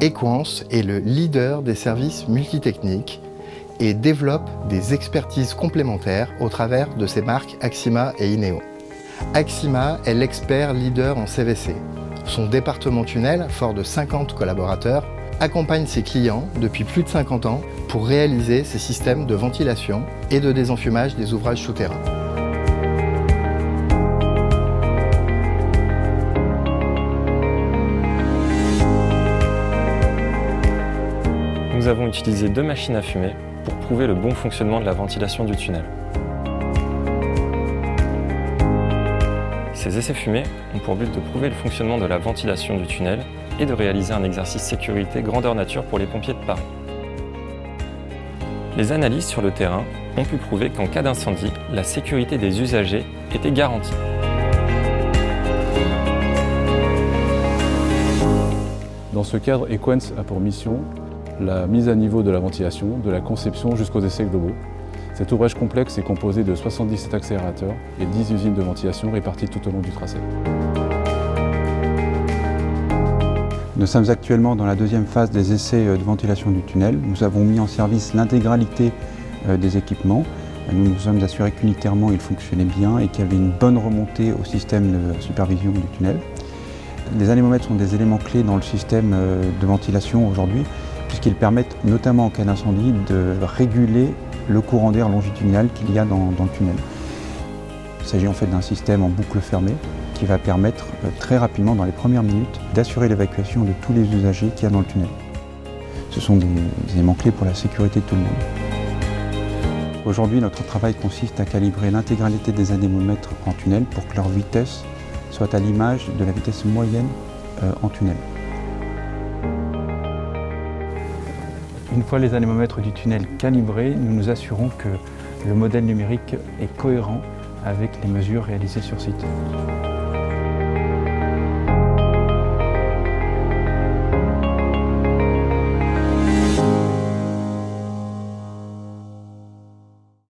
Equans est le leader des services multitechniques et développe des expertises complémentaires au travers de ses marques Axima et Ineo. Axima est l'expert leader en CVC. Son département tunnel, fort de 50 collaborateurs, accompagne ses clients depuis plus de 50 ans pour réaliser ces systèmes de ventilation et de désenfumage des ouvrages souterrains. Nous avons utilisé 2 machines à fumer pour prouver le bon fonctionnement de la ventilation du tunnel. Ces essais fumés ont pour but de prouver le fonctionnement de la ventilation du tunnel et de réaliser un exercice sécurité grandeur nature pour les pompiers de Paris. Les analyses sur le terrain ont pu prouver qu'en cas d'incendie, la sécurité des usagers était garantie. Dans ce cadre, Equans a pour mission la mise à niveau de la ventilation, de la conception jusqu'aux essais globaux. Cet ouvrage complexe est composé de 77 accélérateurs et 10 usines de ventilation réparties tout au long du tracé. Nous sommes actuellement dans la deuxième phase des essais de ventilation du tunnel. Nous avons mis en service l'intégralité des équipements. Nous nous sommes assurés qu'unitairement ils fonctionnaient bien et qu'il y avait une bonne remontée au système de supervision du tunnel. Les anémomètres sont des éléments clés dans le système de ventilation aujourd'hui, puisqu'ils permettent, notamment en cas d'incendie, de réguler le courant d'air longitudinal qu'il y a dans le tunnel. Il s'agit en fait d'un système en boucle fermée qui va permettre très rapidement, dans les premières minutes, d'assurer l'évacuation de tous les usagers qu'il y a dans le tunnel. Ce sont des éléments clés pour la sécurité de tout le monde. Aujourd'hui, notre travail consiste à calibrer l'intégralité des anémomètres en tunnel pour que leur vitesse soit à l'image de la vitesse moyenne en tunnel. Une fois les anémomètres du tunnel calibrés, nous nous assurons que le modèle numérique est cohérent avec les mesures réalisées sur site.